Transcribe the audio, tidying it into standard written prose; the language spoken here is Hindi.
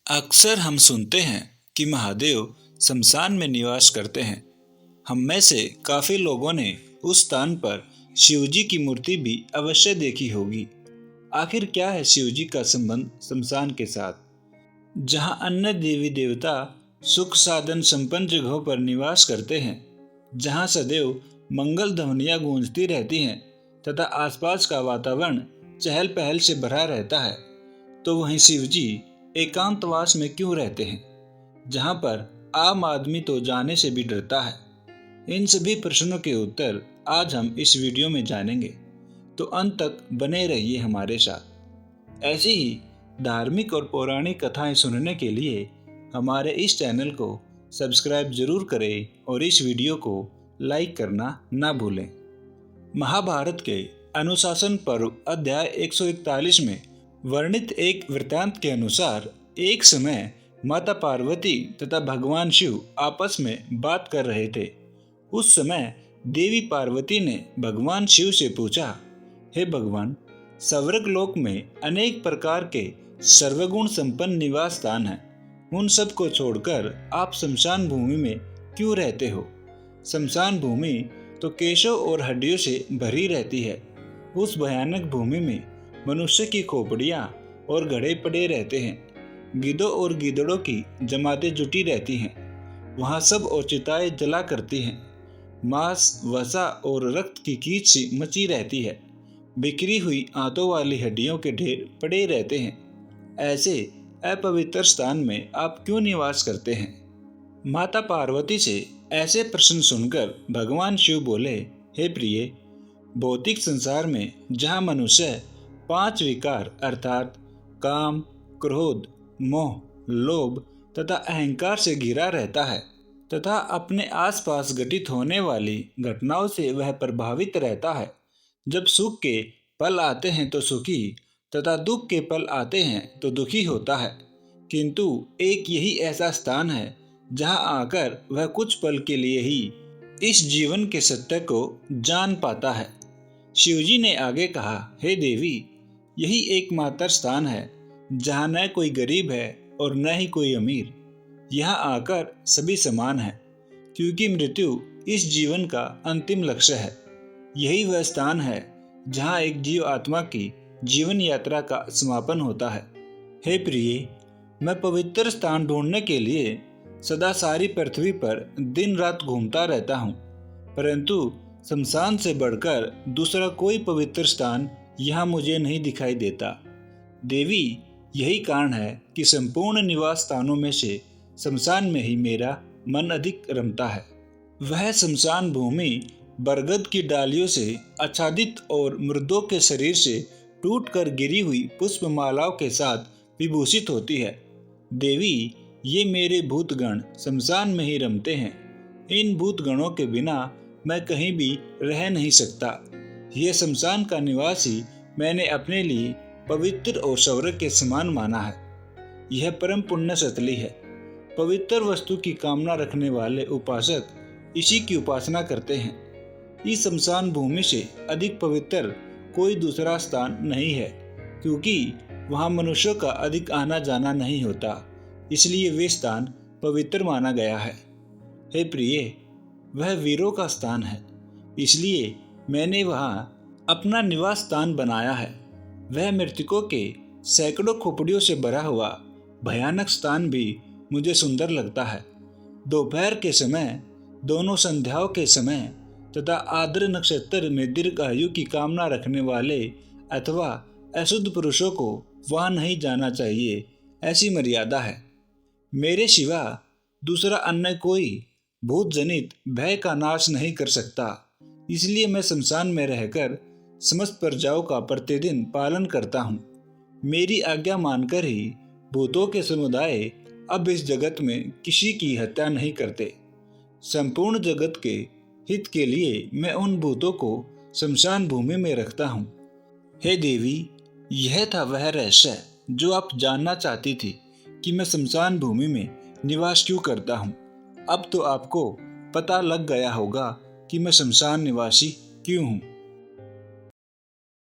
अक्सर हम सुनते हैं कि महादेव शमशान में निवास करते हैं। हम में से काफी लोगों ने उस स्थान पर शिवजी की मूर्ति भी अवश्य देखी होगी। आखिर क्या है शिवजी का संबंध शमशान के साथ, जहां अन्य देवी देवता सुख साधन संपन्न जगहों पर निवास करते हैं, जहां सदैव मंगल ध्वनियां गूंजती रहती हैं तथा आसपास का वातावरण चहल पहल से भरा रहता है, तो वहीं शिवजी एकांतवास में क्यों रहते हैं, जहां पर आम आदमी तो जाने से भी डरता है। इन सभी प्रश्नों के उत्तर आज हम इस वीडियो में जानेंगे, तो अंत तक बने रहिए हमारे साथ। ऐसी ही धार्मिक और पौराणिक कथाएं सुनने के लिए हमारे इस चैनल को सब्सक्राइब जरूर करें और इस वीडियो को लाइक करना ना भूलें। महाभारत के अनुशासन पर्व अध्याय 141 में वर्णित एक वृत्तांत के अनुसार एक समय माता पार्वती तथा भगवान शिव आपस में बात कर रहे थे। उस समय देवी पार्वती ने भगवान शिव से पूछा, हे भगवान, स्वर्ग लोक में अनेक प्रकार के सर्वगुण संपन्न निवास स्थान हैं, उन सब को छोड़कर आप शमशान भूमि में क्यों रहते हो? शमशान भूमि तो केशों और हड्डियों से भरी रहती है। उस भयानक भूमि में मनुष्य की खोपड़ियां और घड़े पड़े रहते हैं, गिद्धों और गीदड़ों की जमातें जुटी रहती हैं, वहां सब ओचिताएं जला करती हैं, मांस, वसा और रक्त की कीच सी मची रहती है, बिखरी हुई आंतों वाली हड्डियों के ढेर पड़े रहते हैं। ऐसे अपवित्र स्थान में आप क्यों निवास करते हैं? माता पार्वती से ऐसे प्रश्न सुनकर भगवान शिव बोले, हे प्रिय, भौतिक संसार में जहाँ मनुष्य 5 विकार अर्थात काम, क्रोध, मोह, लोभ तथा अहंकार से घिरा रहता है तथा अपने आसपास घटित होने वाली घटनाओं से वह प्रभावित रहता है। जब सुख के पल आते हैं तो सुखी तथा दुख के पल आते हैं तो दुखी होता है, किंतु एक यही ऐसा स्थान है जहां आकर वह कुछ पल के लिए ही इस जीवन के सत्य को जान पाता है। शिवजी ने आगे कहा, हे देवी, यही एकमात्र स्थान है जहां न कोई गरीब है और न ही कोई अमीर। यहाँ आकर सभी समान है, क्योंकि मृत्यु इस जीवन का अंतिम लक्ष्य है। यही वह स्थान है जहाँ एक जीव आत्मा की जीवन यात्रा का समापन होता है। हे प्रिय, मैं पवित्र स्थान ढूंढने के लिए सदा सारी पृथ्वी पर दिन रात घूमता रहता हूँ, परंतु शमशान से बढ़कर दूसरा कोई पवित्र स्थान यहाँ मुझे नहीं दिखाई देता। देवी, यही कारण है कि संपूर्ण निवास स्थानों में से शमशान में ही मेरा मन अधिक रमता है। वह शमशान भूमि बरगद की डालियों से आच्छादित और मृदों के शरीर से टूटकर गिरी हुई पुष्पमालाओं के साथ विभूषित होती है। देवी, ये मेरे भूतगण शमशान में ही रमते हैं। इन भूतगणों के बिना मैं कहीं भी रह नहीं सकता। यह शमशान का निवासी मैंने अपने लिए पवित्र और स्वर्ग के समान माना है। यह परम पुण्य स्थली है। पवित्र वस्तु की कामना रखने वाले उपासक इसी की उपासना करते हैं। इस शमशान भूमि से अधिक पवित्र कोई दूसरा स्थान नहीं है, क्योंकि वहाँ मनुष्यों का अधिक आना जाना नहीं होता, इसलिए वे स्थान पवित्र माना गया है। हे प्रिय, वह वीरों का स्थान है, इसलिए मैंने वहाँ अपना निवास स्थान बनाया है। वह मृतकों के सैकड़ों खोपड़ियों से भरा हुआ भयानक स्थान भी मुझे सुंदर लगता है। दोपहर के समय, दोनों संध्याओं के समय तथा आर्द्र नक्षत्र में दीर्घ आयु की कामना रखने वाले अथवा अशुद्ध पुरुषों को वहाँ नहीं जाना चाहिए, ऐसी मर्यादा है। मेरे सिवा दूसरा अन्य कोई भूत जनित भय का नाश नहीं कर सकता, इसलिए मैं शमशान में रहकर समस्त प्रजाओं का प्रतिदिन पालन करता हूँ। मेरी आज्ञा मानकर ही भूतों के समुदाय अब इस जगत में किसी की हत्या नहीं करते। संपूर्ण जगत के हित के लिए मैं उन भूतों को शमशान भूमि में रखता हूँ। हे देवी, यह था वह रहस्य जो आप जानना चाहती थी कि मैं शमशान भूमि में निवास क्यों करता हूँ। अब तो आपको पता लग गया होगा कि मैं शमशान निवासी क्यों हूँ।